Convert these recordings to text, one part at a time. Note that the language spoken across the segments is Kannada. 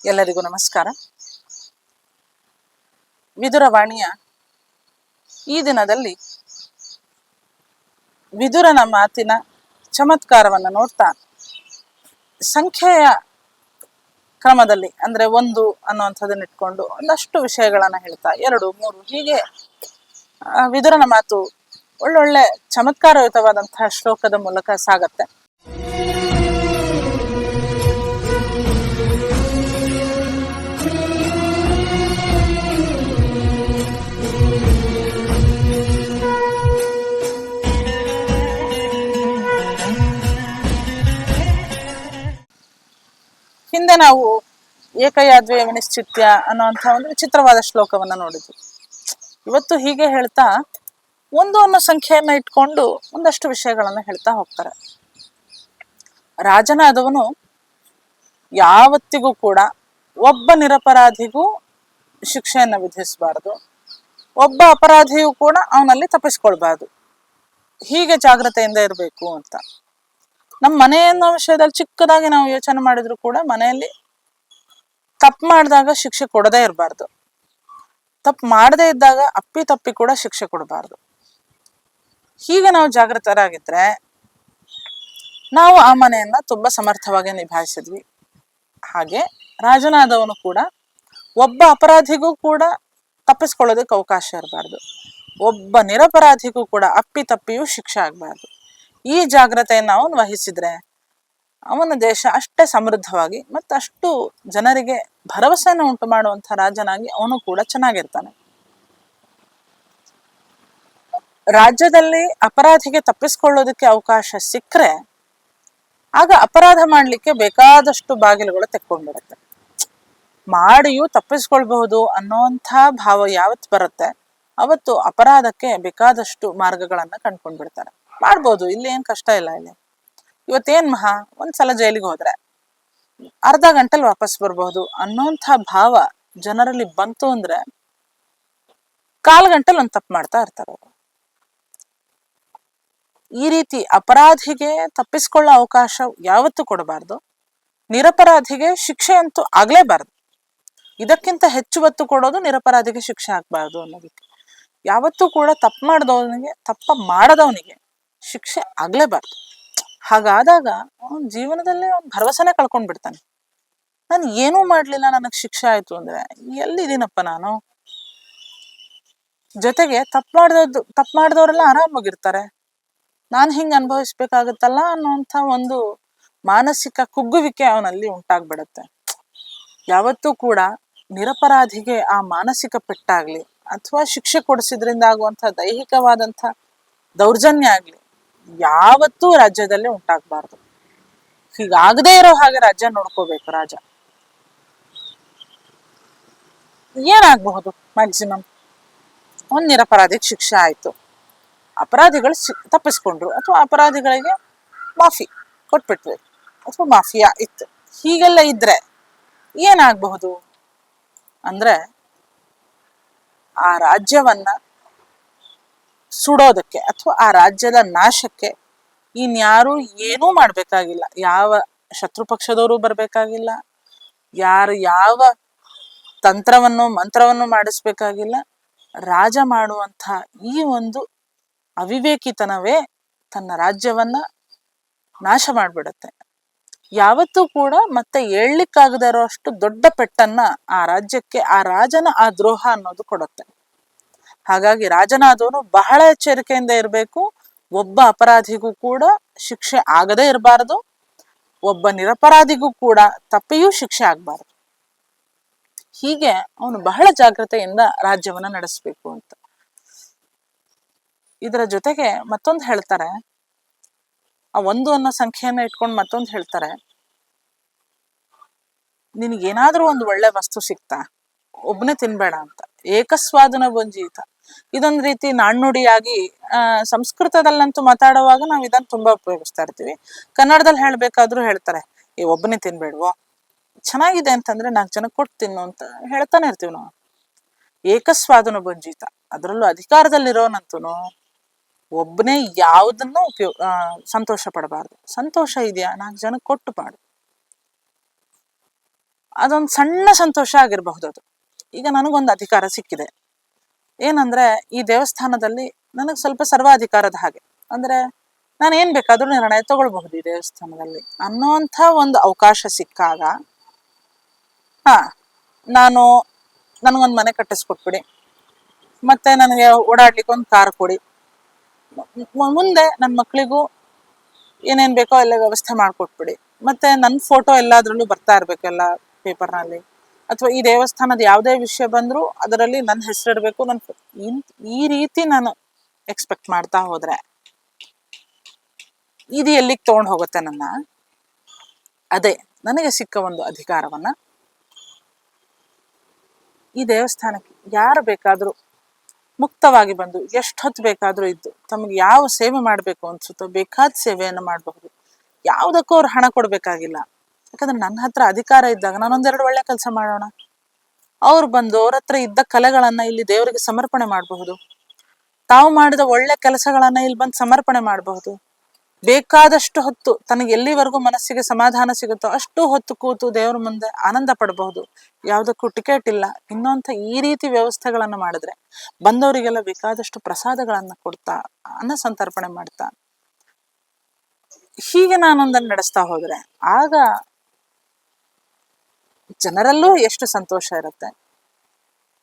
ಎಲ್ಲರಿಗೂ ನಮಸ್ಕಾರ. ವಿದುರವಾಣಿಯ ಈ ದಿನದಲ್ಲಿ ವಿದುರನ ಮಾತಿನ ಚಮತ್ಕಾರವನ್ನು ನೋಡ್ತಾ ಸಂಖ್ಯೆಯ ಕ್ರಮದಲ್ಲಿ ಅಂದ್ರೆ ಒಂದು ಅನ್ನುವಂಥದ್ದನ್ನ ಇಟ್ಕೊಂಡು ಒಂದಷ್ಟು ವಿಷಯಗಳನ್ನ ಹೇಳ್ತಾ 2, 3 ಹೀಗೆ ವಿದುರನ ಮಾತು ಒಳ್ಳೊಳ್ಳೆ ಚಮತ್ಕಾರಯುತವಾದಂತಹ ಶ್ಲೋಕದ ಮೂಲಕ ಸಾಗತ್ತೆ. ಹಿಂದೆ ನಾವು ಏಕಯಾದ್ವಯ ವಿನಿಶ್ಚಿತ್ಯ ಅನ್ನುವಂಥ ಒಂದು ವಿಚಿತ್ರವಾದ ಶ್ಲೋಕವನ್ನ ನೋಡಿದ್ವಿ. ಇವತ್ತು ಹೀಗೆ ಹೇಳ್ತಾ ಒಂದು ಅನ್ನೋ ಸಂಖ್ಯೆಯನ್ನ ಇಟ್ಕೊಂಡು ಒಂದಷ್ಟು ವಿಷಯಗಳನ್ನ ಹೇಳ್ತಾ ಹೋಗ್ತಾರೆ. ರಾಜನಾದವನು ಯಾವತ್ತಿಗೂ ಕೂಡ ಒಬ್ಬ ನಿರಪರಾಧಿಗೂ ಶಿಕ್ಷೆಯನ್ನ ವಿಧಿಸಬಾರದು, ಒಬ್ಬ ಅಪರಾಧಿಯೂ ಕೂಡ ಅವನಲ್ಲಿ ತಪ್ಪಿಸ್ಕೊಳ್ಬಾರ್ದು. ಹೀಗೆ ಜಾಗ್ರತೆಯಿಂದ ಇರಬೇಕು ಅಂತ. ನಮ್ಮ ಮನೆ ಅನ್ನೋ ವಿಷಯದಲ್ಲಿ ಚಿಕ್ಕದಾಗಿ ನಾವು ಯೋಚನೆ ಮಾಡಿದ್ರು ಕೂಡ ಮನೆಯಲ್ಲಿ ತಪ್ಪು ಮಾಡಿದಾಗ ಶಿಕ್ಷೆ ಕೊಡದೇ ಇರಬಾರ್ದು, ತಪ್ಪು ಮಾಡದೇ ಇದ್ದಾಗ ಅಪ್ಪಿ ತಪ್ಪಿ ಕೂಡ ಶಿಕ್ಷೆ ಕೊಡಬಾರ್ದು. ಹೀಗೆ ನಾವು ಜಾಗೃತರಾಗಿದ್ರೆ ನಾವು ಆ ಮನೆಯನ್ನ ತುಂಬಾ ಸಮರ್ಥವಾಗಿ ನಿಭಾಯಿಸಿದ್ವಿ. ಹಾಗೆ ರಾಜನಾದವನು ಕೂಡ ಒಬ್ಬ ಅಪರಾಧಿಗೂ ಕೂಡ ತಪ್ಪಿಸ್ಕೊಳ್ಳೋದಕ್ಕೆ ಅವಕಾಶ ಇರಬಾರ್ದು, ಒಬ್ಬ ನಿರಪರಾಧಿಗೂ ಕೂಡ ಅಪ್ಪಿ ತಪ್ಪಿಯೂ ಶಿಕ್ಷೆ ಆಗ್ಬಾರ್ದು. ಈ ಜಾಗ್ರತೆಯನ್ನು ಅವನು ವಹಿಸಿದ್ರೆ ಅವನ ದೇಶ ಅಷ್ಟೇ ಸಮೃದ್ಧವಾಗಿ ಮತ್ತಷ್ಟು ಜನರಿಗೆ ಭರವಸೆಯನ್ನು ಉಂಟು ಮಾಡುವಂತ ರಾಜನಾಗಿ ಅವನು ಕೂಡ ಚೆನ್ನಾಗಿರ್ತಾನೆ. ರಾಜ್ಯದಲ್ಲಿ ಅಪರಾಧಿಗೆ ತಪ್ಪಿಸ್ಕೊಳ್ಳೋದಕ್ಕೆ ಅವಕಾಶ ಸಿಕ್ಕರೆ ಆಗ ಅಪರಾಧ ಮಾಡ್ಲಿಕ್ಕೆ ಬೇಕಾದಷ್ಟು ಬಾಗಿಲುಗಳು ತೆಕ್ಕೊಂಡ್ಬಿಡುತ್ತೆ. ಮಾಡಿಯೂ ತಪ್ಪಿಸ್ಕೊಳ್ಬಹುದು ಅನ್ನೋಂಥ ಭಾವ ಯಾವತ್ತು ಬರುತ್ತೆ ಅವತ್ತು ಅಪರಾಧಕ್ಕೆ ಬೇಕಾದಷ್ಟು ಮಾರ್ಗಗಳನ್ನ ಕಂಡ್ಕೊಂಡ್ಬಿಡ್ತಾರೆ. ಮಾಡ್ಬೋದು, ಇಲ್ಲಿ ಏನ್ ಕಷ್ಟ ಇಲ್ಲ. ಇಲ್ಲಿ ಇವತ್ತೇನ್ ಒಂದ್ಸಲ ಜೈಲಿಗೆ ಹೋದ್ರೆ ಅರ್ಧ ಗಂಟೆಲಿ ವಾಪಸ್ ಬರ್ಬಹುದು ಅನ್ನೋಂಥ ಭಾವ ಜನರಲ್ಲಿ ಬಂತು ಅಂದ್ರೆ 1/4 ಗಂಟೆಲಿ ಒಂದ್ ತಪ್ಪು ಮಾಡ್ತಾ ಇರ್ತಾರೆ ಅವರು. ಈ ರೀತಿ ಅಪರಾಧಿಗೆ ತಪ್ಪಿಸ್ಕೊಳ್ಳೋ ಅವಕಾಶ ಯಾವತ್ತೂ ಕೊಡಬಾರ್ದು, ನಿರಪರಾಧಿಗೆ ಶಿಕ್ಷೆ ಅಂತೂ ಆಗ್ಲೇಬಾರ್ದು. ಇದಕ್ಕಿಂತ ಹೆಚ್ಚು ಒತ್ತು ಕೊಡೋದು ನಿರಪರಾಧಿಗೆ ಶಿಕ್ಷೆ ಆಗ್ಬಾರ್ದು ಅನ್ನೋದಕ್ಕೆ. ಯಾವತ್ತೂ ಕೂಡ ತಪ್ಪ ಮಾಡದವನಿಗೆ ಶಿಕ್ಷೆ ಆಗ್ಲೇಬಾರ್ದು. ಹಾಗಾದಾಗ ಅವನ ಜೀವನದಲ್ಲಿ ಅವನ ಭರವಸೆನೆ ಕಳ್ಕೊಂಡ್ಬಿಡ್ತಾನೆ. ನಾನು ಏನೂ ಮಾಡ್ಲಿಲ್ಲ, ನನಗ್ ಶಿಕ್ಷೆ ಆಯ್ತು ಅಂದ್ರೆ ಎಲ್ಲಿದ್ದೀನಪ್ಪ ನಾನು? ಜೊತೆಗೆ ತಪ್ಪು ಮಾಡಿದವರೆಲ್ಲ ಆರಾಮಾಗಿರ್ತಾರೆ, ನಾನ್ ಹಿಂಗ್ ಅನುಭವಿಸ್ಬೇಕಾಗತ್ತಲ್ಲ ಅನ್ನೋಂಥ ಒಂದು ಮಾನಸಿಕ ಕುಗ್ಗುವಿಕೆ ಅವನಲ್ಲಿ ಉಂಟಾಗ್ಬಿಡತ್ತೆ. ಯಾವತ್ತೂ ಕೂಡ ನಿರಪರಾಧಿಗೆ ಆ ಮಾನಸಿಕ ಪೆಟ್ಟಾಗ್ಲಿ ಅಥವಾ ಶಿಕ್ಷೆ ಕೊಡಿಸಿದ್ರಿಂದ ಆಗುವಂಥ ದೈಹಿಕವಾದಂಥ ದೌರ್ಜನ್ಯ ಆಗ್ಲಿ ಯಾವತ್ತೂ ರಾಜ್ಯದಲ್ಲಿ ಉಂಟಾಗಬಾರ್ದು. ಹೀಗಾಗದೇ ಇರೋ ಹಾಗೆ ರಾಜ್ಯ ನೋಡ್ಕೋಬೇಕು ರಾಜ. ಏನಾಗಬಹುದು? ಮ್ಯಾಕ್ಸಿಮಮ್ ಒಂದ್ ನಿರಪರಾಧಿಗೆ ಶಿಕ್ಷೆ ಆಯ್ತು, ಅಪರಾಧಿಗಳು ತಪ್ಪಿಸ್ಕೊಂಡ್ರು ಅಥವಾ ಅಪರಾಧಿಗಳಿಗೆ ಮಾಫಿ ಕೊಟ್ಬಿಟ್ವಿ ಅಥವಾ ಮಾಫಿಯಾ ಇತ್ತು. ಹೀಗೆಲ್ಲ ಇದ್ರೆ ಏನಾಗಬಹುದು ಅಂದ್ರೆ ಆ ರಾಜ್ಯವನ್ನ ಸುಡೋದಕ್ಕೆ ಅಥವಾ ಆ ರಾಜ್ಯದ ನಾಶಕ್ಕೆ ಇನ್ಯಾರು ಏನೂ ಮಾಡ್ಬೇಕಾಗಿಲ್ಲ. ಯಾವ ಶತ್ರು ಪಕ್ಷದವರು ಬರ್ಬೇಕಾಗಿಲ್ಲ, ಯಾರು ಯಾವ ಮಂತ್ರವನ್ನು ಮಾಡಿಸ್ಬೇಕಾಗಿಲ್ಲ. ರಾಜ ಮಾಡುವಂಥ ಈ ಒಂದು ಅವಿವೇಕಿತನವೇ ತನ್ನ ರಾಜ್ಯವನ್ನ ನಾಶ ಮಾಡ್ಬಿಡತ್ತೆ. ಯಾವತ್ತೂ ಕೂಡ ಮತ್ತೆ ಏಳ್ಲಿಕ್ಕಾಗದೇ ಇರೋ ಅಷ್ಟು ದೊಡ್ಡ ಪೆಟ್ಟನ್ನ ಆ ರಾಜ್ಯಕ್ಕೆ ಆ ರಾಜನ ಆ ದ್ರೋಹ ಅನ್ನೋದು ಕೊಡುತ್ತೆ. ಹಾಗಾಗಿ ರಾಜನಾದವನು ಬಹಳ ಎಚ್ಚರಿಕೆಯಿಂದ ಇರಬೇಕು. ಒಬ್ಬ ಅಪರಾಧಿಗೂ ಕೂಡ ಶಿಕ್ಷೆ ಆಗದೇ ಇರಬಾರದು, ಒಬ್ಬ ನಿರಪರಾಧಿಗೂ ಕೂಡ ತಪ್ಪಿಯೂ ಶಿಕ್ಷೆ ಆಗ್ಬಾರ್ದು. ಹೀಗೆ ಅವನು ಬಹಳ ಜಾಗ್ರತೆಯಿಂದ ರಾಜ್ಯವನ್ನ ನಡೆಸಬೇಕು ಅಂತ. ಇದರ ಜೊತೆಗೆ ಮತ್ತೊಂದು ಹೇಳ್ತಾರೆ, ಆ ಒಂದು ಅನ್ನೋ ಸಂಖ್ಯೆಯನ್ನ ಇಟ್ಕೊಂಡು ಮತ್ತೊಂದು ಹೇಳ್ತಾರೆ, ನಿನಗೇನಾದ್ರೂ ಒಂದು ಒಳ್ಳೆ ವಸ್ತು ಸಿಕ್ತಾ ಒಬ್ನೇ ತಿನ್ಬೇಡ ಅಂತ. ಏಕಸ್ವಾದನ ಬಂಜೀತ ಇದೊಂದ್ ರೀತಿ ನಾಣ್ಣುಡಿಯಾಗಿ ಸಂಸ್ಕೃತದಲ್ಲಂತೂ ಮಾತಾಡುವಾಗ ನಾವು ಇದನ್ನ ತುಂಬಾ ಉಪಯೋಗಿಸ್ತಾ ಇರ್ತೀವಿ. ಕನ್ನಡದಲ್ಲಿ ಹೇಳ್ಬೇಕಾದ್ರೂ ಹೇಳ್ತಾರೆ, ಒಬ್ಬನೇ ತಿನ್ಬೇಡ್ವೋ, ಚೆನ್ನಾಗಿದೆ ಅಂತಂದ್ರೆ 4 ಜನಕ್ಕೆ ಕೊಟ್ಟು ತಿನ್ನು ಅಂತ ಹೇಳ್ತಾನೆ ಇರ್ತೀವಿ ನಾವು. ಏಕಸ್ವಾದನ ಬಂಜೀತ, ಅದರಲ್ಲೂ ಅಧಿಕಾರದಲ್ಲಿರೋನಂತೂ ಒಬ್ಬನೇ ಯಾವುದನ್ನು ಸಂತೋಷ ಪಡಬಾರ್ದು. ಸಂತೋಷ ಇದೆಯಾ 4 ಜನಕ್ಕೆ ಕೊಟ್ಟು ಮಾಡು. ಅದೊಂದು ಸಣ್ಣ ಸಂತೋಷ ಆಗಿರಬಹುದು ಅದು. ಈಗ ನನಗೊಂದು ಅಧಿಕಾರ ಸಿಕ್ಕಿದೆ, ಏನಂದ್ರೆ ಈ ದೇವಸ್ಥಾನದಲ್ಲಿ ನನಗೆ ಸ್ವಲ್ಪ ಸರ್ವಾಧಿಕಾರದ ಹಾಗೆ, ಅಂದ್ರೆ ನಾನು ಏನ್ ಬೇಕಾದ್ರೂ ನಿರ್ಣಯ ತಗೊಳ್ಬಹುದು ಈ ದೇವಸ್ಥಾನದಲ್ಲಿ ಅನ್ನೋಂಥ ಒಂದು ಅವಕಾಶ ಸಿಕ್ಕಾಗ, ಹಾ ನಾನು ನನಗೊಂದು ಮನೆ ಕಟ್ಟಿಸ್ಕೊಟ್ಬಿಡಿ, ಮತ್ತೆ ನನಗೆ ಓಡಾಡ್ಲಿಕ್ಕೆ ಒಂದು ಕಾರ್ ಕೊಡಿ, ಮುಂದೆ ನನ್ನ ಮಕ್ಕಳಿಗೂ ಏನೇನ್ ಬೇಕೋ ಎಲ್ಲ ವ್ಯವಸ್ಥೆ ಮಾಡ್ಕೊಟ್ಬಿಡಿ, ಮತ್ತೆ ನನ್ನ ಫೋಟೋ ಎಲ್ಲಾದ್ರಲ್ಲೂ ಬರ್ತಾ ಇರ್ಬೇಕು ಎಲ್ಲ ಪೇಪರ್ನಲ್ಲಿ, ಅಥವಾ ಈ ದೇವಸ್ಥಾನದ ಯಾವುದೇ ವಿಷಯ ಬಂದ್ರು ಅದರಲ್ಲಿ ನನ್ನ ಹೆಸರಿಡ್ಬೇಕು, ಈ ರೀತಿ ನಾನು ಎಕ್ಸ್ಪೆಕ್ಟ್ ಮಾಡ್ತಾ ಹೋದ್ರೆ ಇದು ಎಲ್ಲಿಗೆ ತಗೊಂಡು ಹೋಗುತ್ತೆ ನನ್ನ. ಅದೇ ನನಗೆ ಸಿಕ್ಕ ಒಂದು ಅಧಿಕಾರವನ್ನ ಈ ದೇವಸ್ಥಾನಕ್ಕೆ ಯಾರು ಬೇಕಾದ್ರೂ ಮುಕ್ತವಾಗಿ ಬಂದು ಎಷ್ಟೊತ್ತು ಬೇಕಾದ್ರೂ ಇದ್ದು ತಮಗೆ ಯಾವ ಸೇವೆ ಮಾಡ್ಬೇಕು ಅನ್ಸುತ್ತೋ ಬೇಕಾದ ಸೇವೆಯನ್ನು ಮಾಡಬಹುದು. ಯಾವುದಕ್ಕೂ ಅವ್ರು ಹಣ ಕೊಡ್ಬೇಕಾಗಿಲ್ಲ. ಯಾಕಂದ್ರೆ ನನ್ನ ಹತ್ರ ಅಧಿಕಾರ ಇದ್ದಾಗ ನಾನೊಂದೆರಡು ಒಳ್ಳೆ ಕೆಲಸ ಮಾಡೋಣ, ಅವ್ರು ಬಂದು ಅವ್ರ ಹತ್ರ ಇದ್ದ ಕಲೆಗಳನ್ನ ಇಲ್ಲಿ ದೇವರಿಗೆ ಸಮರ್ಪಣೆ ಮಾಡಬಹುದು, ತಾವು ಮಾಡಿದ ಒಳ್ಳೆ ಕೆಲಸಗಳನ್ನ ಇಲ್ಲಿ ಬಂದು ಸಮರ್ಪಣೆ ಮಾಡಬಹುದು. ಬೇಕಾದಷ್ಟು ಹೊತ್ತು ತನಗೆ ಎಲ್ಲಿವರೆಗೂ ಮನಸ್ಸಿಗೆ ಸಮಾಧಾನ ಸಿಗುತ್ತೋ ಅಷ್ಟು ಹೊತ್ತು ಕೂತು ದೇವ್ರ ಮುಂದೆ ಆನಂದ ಪಡಬಹುದು. ಯಾವುದಕ್ಕೂ ಟಿಕೆಟ್ ಇಲ್ಲ ಇನ್ನೊಂಥ ಈ ರೀತಿ ವ್ಯವಸ್ಥೆಗಳನ್ನ ಮಾಡಿದ್ರೆ ಬಂದವರಿಗೆಲ್ಲ ಬೇಕಾದಷ್ಟು ಪ್ರಸಾದಗಳನ್ನ ಕೊಡ್ತಾ ಅನ್ನ ಸಂತರ್ಪಣೆ ಮಾಡ್ತಾ ಹೀಗೆ ನಾನೊಂದನ್ನು ನಡೆಸ್ತಾ ಹೋದ್ರೆ ಆಗ ಜನರಲ್ಲೂ ಎಷ್ಟು ಸಂತೋಷ ಇರುತ್ತೆ,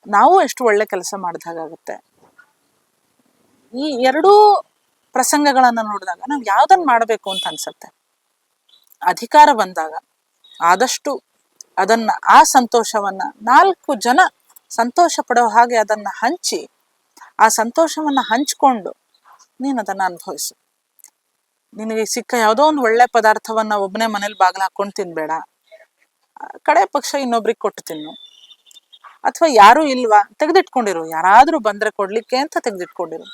ನಾವು ಎಷ್ಟು ಒಳ್ಳೆ ಕೆಲಸ ಮಾಡಿದಾಗುತ್ತೆ. ಈ ಎರಡೂ ಪ್ರಸಂಗಗಳನ್ನ ನೋಡಿದಾಗ ನಾವು ಯಾವ್ದನ್ನ ಮಾಡಬೇಕು ಅಂತ ಅನ್ಸತ್ತೆ. ಅಧಿಕಾರ ಬಂದಾಗ ಆದಷ್ಟು ಅದನ್ನ ಆ ಸಂತೋಷವನ್ನ 4 ಜನ ಸಂತೋಷ ಪಡೋ ಹಾಗೆ ಅದನ್ನ ಹಂಚಿ, ಆ ಸಂತೋಷವನ್ನ ಹಂಚ್ಕೊಂಡು ನೀನು ಅದನ್ನ ಅನುಭವಿಸು. ನಿನಗೆ ಸಿಕ್ಕ ಯಾವುದೋ ಒಂದು ಒಳ್ಳೆ ಪದಾರ್ಥವನ್ನ ಒಬ್ಬನೇ ಮನೇಲಿ ಬಾಗಿಲು ಹಾಕೊಂಡು ತಿನ್ಬೇಡ, ಕಡೆ ಪಕ್ಷ ಇನ್ನೊಬ್ರಿಗೆ ಕೊಟ್ಟು ತಿನ್ನು, ಅಥವಾ ಯಾರು ಇಲ್ವಾ ತೆಗೆದಿಟ್ಕೊಂಡಿರು, ಯಾರಾದ್ರೂ ಬಂದ್ರೆ ಕೊಡ್ಲಿಕ್ಕೆ ಅಂತ ತೆಗೆದಿಟ್ಕೊಂಡಿರು.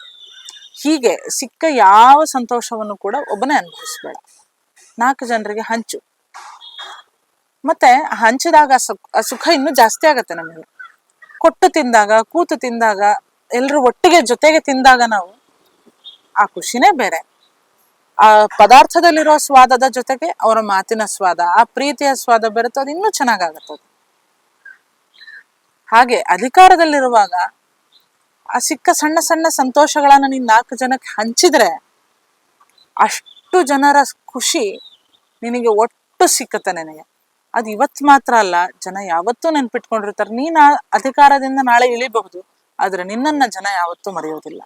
ಹೀಗೆ ಸಿಕ್ಕ ಯಾವ ಸಂತೋಷವನ್ನು ಕೂಡ ಒಬ್ಬನೇ ಅನುಭವಿಸ್ಬೇಡ, 4 ಜನರಿಗೆ ಹಂಚು. ಮತ್ತೆ ಹಂಚಿದಾಗ ಆ ಸುಖ ಇನ್ನೂ ಜಾಸ್ತಿ ಆಗತ್ತೆ ನಮಗೆ. ಕೊಟ್ಟು ತಿಂದಾಗ, ಕೂತು ತಿಂದಾಗ, ಎಲ್ರು ಒಟ್ಟಿಗೆ ಜೊತೆಗೆ ತಿಂದಾಗ ನಾವು ಆ ಖುಷಿನೇ ಬೇರೆ. ಆ ಪದಾರ್ಥದಲ್ಲಿರೋ ಸ್ವಾದದ ಜೊತೆಗೆ ಅವರ ಮಾತಿನ ಸ್ವಾದ, ಆ ಪ್ರೀತಿಯ ಸ್ವಾದ ಬೆರೆತು ಅದು ಇನ್ನೂ ಚೆನ್ನಾಗಾಗತ್ತದು. ಹಾಗೆ ಅಧಿಕಾರದಲ್ಲಿರುವಾಗ ಆ ಸಿಕ್ಕ ಸಣ್ಣ ಸಣ್ಣ ಸಂತೋಷಗಳನ್ನ ನೀನ್ 4 ಜನಕ್ಕೆ ಹಂಚಿದ್ರೆ ಅಷ್ಟು ಜನರ ಖುಷಿ ನಿನಗೆ ಒಟ್ಟು ಸಿಕ್ಕತ್ತೆ. ನಿನಗೆ ಅದು ಇವತ್ತು ಮಾತ್ರ ಅಲ್ಲ, ಜನ ಯಾವತ್ತೂ ನೆನ್ಪಿಟ್ಕೊಂಡಿರ್ತಾರೆ. ನೀನ್ ಆ ಅಧಿಕಾರದಿಂದ ನಾಳೆ ಇಳಿಬಹುದು, ಆದ್ರೆ ನಿನ್ನನ್ನ ಜನ ಯಾವತ್ತೂ ಮರೆಯೋದಿಲ್ಲ.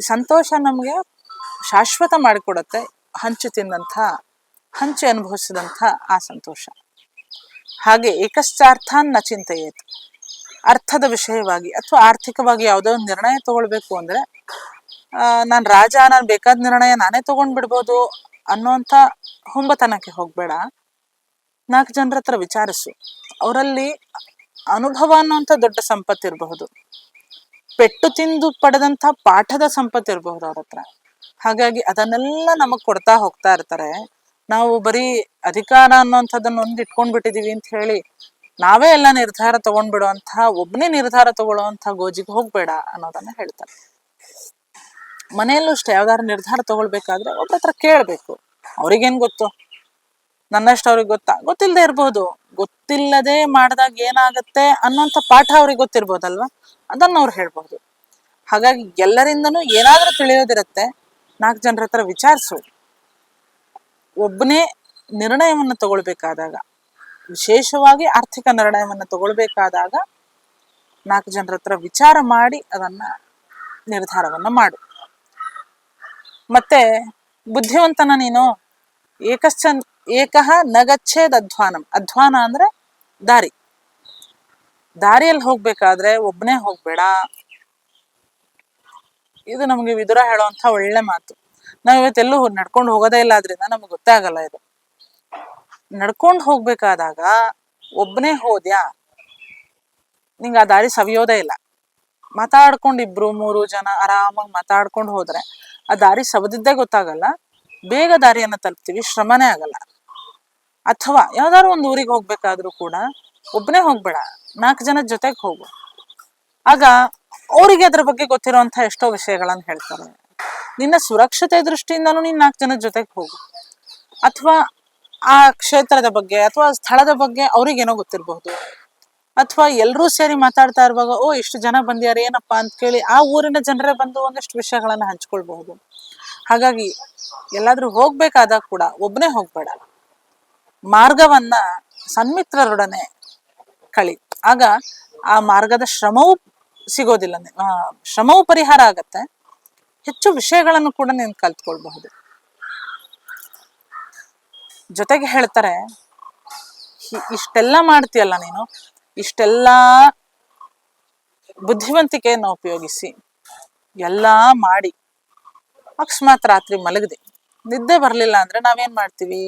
ಸಂತೋಷ ನಮ್ಗೆ ಶಾಶ್ವತ ಮಾಡಿಕೊಡತ್ತೆ, ಹಂಚು ತಿಂದಂಥ, ಹಂಚಿ ಅನುಭವಿಸಿದಂಥ ಆ ಸಂತೋಷ. ಹಾಗೆ ಏಕಶ್ಚಾರ್ಥಾನ್ ನ ಚಿಂತೆಯೇತ್, ಅರ್ಥದ ವಿಷಯವಾಗಿ ಅಥವಾ ಆರ್ಥಿಕವಾಗಿ ಯಾವುದೋ ಒಂದು ನಿರ್ಣಯ ತಗೊಳ್ಬೇಕು ಅಂದ್ರೆ ನಾನ್ ರಾಜ, ನಾನು ಬೇಕಾದ ನಿರ್ಣಯ ನಾನೇ ತಗೊಂಡ್ಬಿಡ್ಬೋದು ಅನ್ನೋಂಥ ಹುಂಬತನಕ್ಕೆ ಹೋಗ್ಬೇಡ. 4 ಜನರ ಹತ್ರ ವಿಚಾರಿಸು. ಅವರಲ್ಲಿ ಅನುಭವ ಅನ್ನೋಂಥ ದೊಡ್ಡ ಸಂಪತ್ತಿರಬಹುದು, ಪೆಟ್ಟು ತಿಂದು ಪಡೆದಂಥ ಪಾಠದ ಸಂಪತ್ತಿರಬಹುದು ಅವ್ರ ಹತ್ರ. ಹಾಗಾಗಿ ಅದನ್ನೆಲ್ಲ ನಮಗ್ ಕೊಡ್ತಾ ಹೋಗ್ತಾ ಇರ್ತಾರೆ. ನಾವು ಬರೀ ಅಧಿಕಾರ ಅನ್ನೋಂಥದ್ದನ್ನ ಒಂದು ಇಟ್ಕೊಂಡ್ಬಿಟ್ಟಿದೀವಿ ಅಂತ ಹೇಳಿ ನಾವೇ ಎಲ್ಲ ನಿರ್ಧಾರ ತಗೊಂಡ್ಬಿಡುವಂತಹ, ಒಬ್ಬನೇ ನಿರ್ಧಾರ ತಗೊಳ್ಳುವಂತಹ ಗೋಜಿಗೆ ಹೋಗ್ಬೇಡ ಅನ್ನೋದನ್ನ ಹೇಳ್ತಾರೆ. ಮನೆಯಲ್ಲೂ ಅಷ್ಟೇ ಯಾವ್ದಾರು ನಿರ್ಧಾರ ತಗೊಳ್ಬೇಕಾದ್ರೆ ಒಬ್ರ ಹತ್ರ ಕೇಳ್ಬೇಕು. ಅವ್ರಿಗೇನ್ ಗೊತ್ತು, ನನ್ನಷ್ಟು ಅವ್ರಿಗೆ ಗೊತ್ತಾ? ಗೊತ್ತಿಲ್ಲದೆ ಇರ್ಬೋದು. ಗೊತ್ತಿಲ್ಲದೆ ಮಾಡಿದಾಗ ಏನಾಗತ್ತೆ ಅನ್ನೋಂಥ ಪಾಠ ಅವ್ರಿಗೆ ಗೊತ್ತಿರ್ಬೋದಲ್ವಾ, ಅದನ್ನ ಅವ್ರು ಹೇಳ್ಬಹುದು. ಹಾಗಾಗಿ ಎಲ್ಲರಿಂದನೂ ಏನಾದ್ರೂ ತಿಳಿಯೋದಿರತ್ತೆ. 4 ಜನರ ಹತ್ರ ವಿಚಾರಿಸು. ಒಬ್ಬನೇ ನಿರ್ಣಯವನ್ನ ತಗೊಳ್ಬೇಕಾದಾಗ, ವಿಶೇಷವಾಗಿ ಆರ್ಥಿಕ ನಿರ್ಣಯವನ್ನ ತಗೊಳ್ಬೇಕಾದಾಗ 4 ಜನರ ಹತ್ರ ವಿಚಾರ ಮಾಡಿ ಅದನ್ನ ನಿರ್ಧಾರವನ್ನ ಮಾಡು. ಮತ್ತೆ ಬುದ್ಧಿವಂತನ ನೀನು. ಏಕಃ ನಗಚ್ಚೇದ್ ಅಧ್ವಾನಂ. ಅಧ್ವಾನ ಅಂದ್ರೆ ದಾರಿ. ದಾರಿಯಲ್ಲಿ ಹೋಗ್ಬೇಕಾದ್ರೆ ಒಬ್ಬನೇ ಹೋಗ್ಬೇಡ. ಇದು ನಮ್ಗೆ ವಿದುರ ಹೇಳೋಂಥ ಒಳ್ಳೆ ಮಾತು. ನಾವ್ ಇವತ್ತೆಲ್ಲೂ ನಡ್ಕೊಂಡು ಹೋಗೋದೇ ಇಲ್ಲ, ಆದ್ರಿಂದ ನಮ್ಗೆ ಗೊತ್ತೇ ಆಗಲ್ಲ ಇದು. ನಡ್ಕೊಂಡು ಹೋಗ್ಬೇಕಾದಾಗ ಒಬ್ಬನೇ ಹೋದ್ಯಾ, ನಿಂಗೆ ಆ ದಾರಿ ಸವಿಯೋದೇ ಇಲ್ಲ. ಮಾತಾಡ್ಕೊಂಡು 2-3 ಜನ ಆರಾಮಾಗಿ ಮಾತಾಡ್ಕೊಂಡು ಹೋದ್ರೆ ಆ ದಾರಿ ಸವದಿದ್ದೇ ಗೊತ್ತಾಗಲ್ಲ, ಬೇಗ ದಾರಿಯನ್ನ ತಲುಪ್ತೀವಿ, ಶ್ರಮನೇ ಆಗಲ್ಲ. ಅಥವಾ ಯಾವ್ದಾದ್ರು ಒಂದು ಊರಿಗೆ ಹೋಗ್ಬೇಕಾದ್ರೂ ಕೂಡ ಒಬ್ಬನೇ ಹೋಗ್ಬೇಡ, 4 ಜನದ ಜೊತೆಗೆ ಹೋಗು. ಆಗ ಅವರಿಗೆ ಅದ್ರ ಬಗ್ಗೆ ಗೊತ್ತಿರುವಂತಹ ಎಷ್ಟೋ ವಿಷಯಗಳನ್ನ ಹೇಳ್ತಾರೆ. ನಿನ್ನ ಸುರಕ್ಷತೆ ದೃಷ್ಟಿಯಿಂದನೂ ನೀನ್ 4 ಜನದ ಜೊತೆಗೆ ಹೋಗು. ಅಥವಾ ಆ ಕ್ಷೇತ್ರದ ಬಗ್ಗೆ ಅಥವಾ ಸ್ಥಳದ ಬಗ್ಗೆ ಅವ್ರಿಗೇನೋ ಗೊತ್ತಿರಬಹುದು, ಅಥವಾ ಎಲ್ಲರೂ ಸೇರಿ ಮಾತಾಡ್ತಾ ಇರುವಾಗ ಓ ಇಷ್ಟು ಜನ ಬಂದ್ಯಾರ ಏನಪ್ಪಾ ಅಂತ ಕೇಳಿ ಆ ಊರಿನ ಜನರೇ ಬಂದು ಒಂದಷ್ಟು ವಿಷಯಗಳನ್ನ ಹಂಚ್ಕೊಳ್ಬಹುದು. ಹಾಗಾಗಿ ಎಲ್ಲಾದ್ರೂ ಹೋಗ್ಬೇಕಾದಾಗ ಕೂಡ ಒಬ್ಬನೇ ಹೋಗ್ಬೇಡ, ಮಾರ್ಗವನ್ನ ಸನ್ಮಿತ್ರರೊಡನೆ ಕಳಿ. ಆಗ ಆ ಮಾರ್ಗದ ಶ್ರಮವೂ ಸಿಗೋದಿಲ್ಲ, ಶ್ರಮವೂ ಪರಿಹಾರ ಆಗತ್ತೆ, ಹೆಚ್ಚು ವಿಷಯಗಳನ್ನು ಕೂಡ ನೀನು ಕಲ್ತ್ಕೊಳ್ಬಹುದು. ಜೊತೆಗೆ ಹೇಳ್ತಾರೆ, ಇಷ್ಟೆಲ್ಲ ಮಾಡ್ತೀಯಲ್ಲ ನೀನು, ಇಷ್ಟೆಲ್ಲ ಬುದ್ಧಿವಂತಿಕೆಯನ್ನು ಉಪಯೋಗಿಸಿ ಎಲ್ಲ ಮಾಡಿ ಅಕಸ್ಮಾತ್ ರಾತ್ರಿ ಮಲಗದೆ ನಿದ್ದೆ ಬರ್ಲಿಲ್ಲ ಅಂದ್ರೆ ನಾವೇನ್ ಮಾಡ್ತೀವಿ,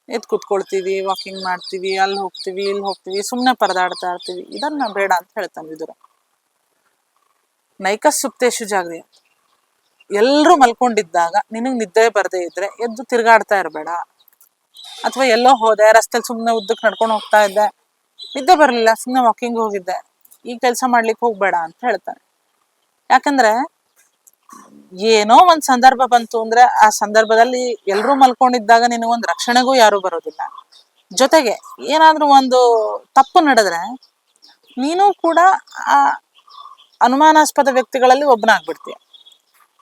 ಎದ್ದು ಕುತ್ಕೊಳ್ತೀವಿ, ವಾಕಿಂಗ್ ಮಾಡ್ತೀವಿ, ಅಲ್ಲಿ ಹೋಗ್ತೀವಿ ಇಲ್ಲಿ ಹೋಗ್ತೀವಿ, ಸುಮ್ಮನೆ ಪರದಾಡ್ತಾ ಇರ್ತೀವಿ. ಇದನ್ನ ಬೇಡ ಅಂತ ಹೇಳ್ತಾನೆ ವಿದುರ. ನೈಕ ಸುಪ್ತೇಶು ಜಾಗ್ರತೆ, ಎಲ್ರೂ ಮಲ್ಕೊಂಡಿದ್ದಾಗ ನಿನಗ್ ನಿದ್ದೆ ಬರದೇ ಇದ್ರೆ ಎದ್ದು ತಿರ್ಗಾಡ್ತಾ ಇರಬೇಡ. ಅಥವಾ ಎಲ್ಲೋ ಹೋದೆ ರಸ್ತೆಲಿ ಸುಮ್ಮನೆ ಉದ್ದಕ್ಕೆ ನಡ್ಕೊಂಡು ಹೋಗ್ತಾ ಇದ್ದೆ, ನಿದ್ದೆ ಬರಲಿಲ್ಲ, ಸುಮ್ಮನೆ ವಾಕಿಂಗ್ ಹೋಗಿದ್ದೆ, ಈ ಕೆಲಸ ಮಾಡ್ಲಿಕ್ಕೆ ಹೋಗ್ಬೇಡ ಅಂತ ಹೇಳ್ತಾನೆ. ಯಾಕಂದ್ರೆ ಏನೋ ಒಂದ್ ಸಂದರ್ಭ ಬಂತು ಅಂದ್ರೆ ಆ ಸಂದರ್ಭದಲ್ಲಿ ಎಲ್ರೂ ಮಲ್ಕೊಂಡಿದ್ದಾಗ ನಿನಗೊಂದು ರಕ್ಷಣೆಗೂ ಯಾರು ಬರೋದಿಲ್ಲ. ಜೊತೆಗೆ ಏನಾದ್ರೂ ಒಂದು ತಪ್ಪು ನಡೆದ್ರೆ ನೀನು ಕೂಡ ಆ ಅನುಮಾನಾಸ್ಪದ ವ್ಯಕ್ತಿಗಳಲ್ಲಿ ಒಬ್ಬನಾಗ್ಬಿಡ್ತೀಯ.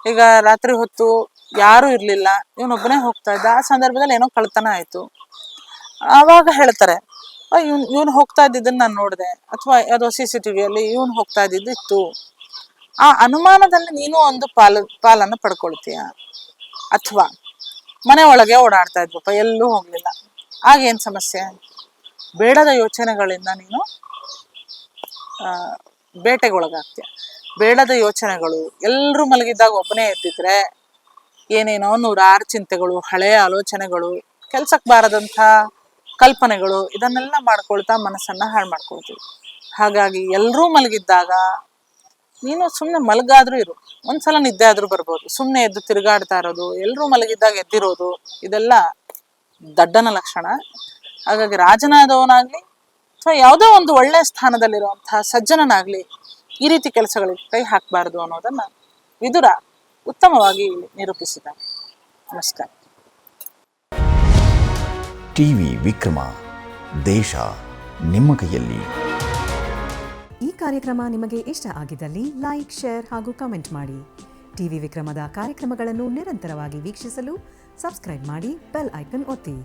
ಈಗ ರಾತ್ರಿ ಹೊತ್ತು ಯಾರು ಇರ್ಲಿಲ್ಲ, ಇವನೊಬ್ಬನೇ ಹೋಗ್ತಾ ಇದ್ದ, ಆ ಸಂದರ್ಭದಲ್ಲಿ ಏನೋ ಕಳ್ತನ ಆಯ್ತು, ಆವಾಗ ಹೇಳ್ತಾರೆ ಇವನ್ ಹೋಗ್ತಾ ಇದ್ದಿದ್ದನ್ನ ನಾನು ನೋಡಿದೆ, ಅಥವಾ ಯಾವುದೋ CCTV ಅಲ್ಲಿ ಇವನ್ ಹೋಗ್ತಾ ಇದ್ದಿದ್ದು. ಆ ಅನುಮಾನದಲ್ಲಿ ನೀನು ಒಂದು ಪಾಲನ್ನು ಪಡ್ಕೊಳ್ತೀಯ. ಅಥವಾ ಮನೆ ಒಳಗೆ ಓಡಾಡ್ತಾ ಇದ್ವಪ್ಪ, ಎಲ್ಲೂ ಹೋಗ್ಲಿಲ್ಲ, ಆಗೇನ್ ಸಮಸ್ಯೆ, ಬೇಡದ ಯೋಚನೆಗಳಿಂದ ನೀನು ಬೇಟೆಗೊಳಗಾಗ್ತೀಯ. ಬೇಡದ ಯೋಚನೆಗಳು, ಎಲ್ರೂ ಮಲಗಿದ್ದಾಗ ಒಬ್ಬನೇ ಎದ್ದಿದ್ರೆ ಏನೇನೋ 106 ಚಿಂತೆಗಳು, ಹಳೆಯ ಆಲೋಚನೆಗಳು, ಕೆಲ್ಸಕ್ಕೆ ಬಾರದಂಥ ಕಲ್ಪನೆಗಳು, ಇದನ್ನೆಲ್ಲ ಮಾಡ್ಕೊಳ್ತಾ ಮನಸ್ಸನ್ನ ಹಾಳು ಮಾಡ್ಕೊಳ್ತೀವಿ. ಹಾಗಾಗಿ ಎಲ್ರೂ ಮಲಗಿದ್ದಾಗ ನೀನು ಸುಮ್ಮನೆ ಮಲಗಾದ್ರೂ ಇರು, ಒಂದ್ಸಲ ನಿದ್ದೆ ಆದ್ರೂ ಬರ್ಬೋದು. ಸುಮ್ಮನೆ ಎದ್ದು ತಿರುಗಾಡ್ತಾ ಇರೋದು, ಎಲ್ರೂ ಮಲಗಿದ್ದಾಗ ಎದ್ದಿರೋದು, ಇದೆಲ್ಲ ದಡ್ಡನ ಲಕ್ಷಣ. ಹಾಗಾಗಿ ರಾಜನಾದವನಾಗ್ಲಿ ಅಥವಾ ಯಾವುದೋ ಒಂದು ಒಳ್ಳೆ ಸ್ಥಾನದಲ್ಲಿರುವಂತಹ ಸಜ್ಜನನಾಗ್ಲಿ ಈ ರೀತಿ ಕೆಲಸಗಳಿಗೆ ಕೈ ಹಾಕಬಾರದು ಅನ್ನೋದನ್ನ ವಿದುರ ಉತ್ತಮವಾಗಿ ನಿರೂಪಿಸಿದ್ದಾರೆ. ನಮಸ್ಕಾರ. ಟಿವಿ ವಿಕ್ರಮ, ದೇಶ ನಿಮ್ಮ ಕೈಯಲ್ಲಿ. ಈ ಕಾರ್ಯಕ್ರಮ ನಿಮಗೆ ಇಷ್ಟ ಆಗಿದ್ದಲ್ಲಿ ಲೈಕ್, ಶೇರ್ ಹಾಗೂ ಕಮೆಂಟ್ ಮಾಡಿ. ಟಿವಿ ವಿಕ್ರಮದ ಕಾರ್ಯಕ್ರಮಗಳನ್ನು ನಿರಂತರವಾಗಿ ವೀಕ್ಷಿಸಲು ಸಬ್ಸ್ಕ್ರೈಬ್ ಮಾಡಿ, ಬೆಲ್ ಐಕನ್ ಒತ್ತಿ.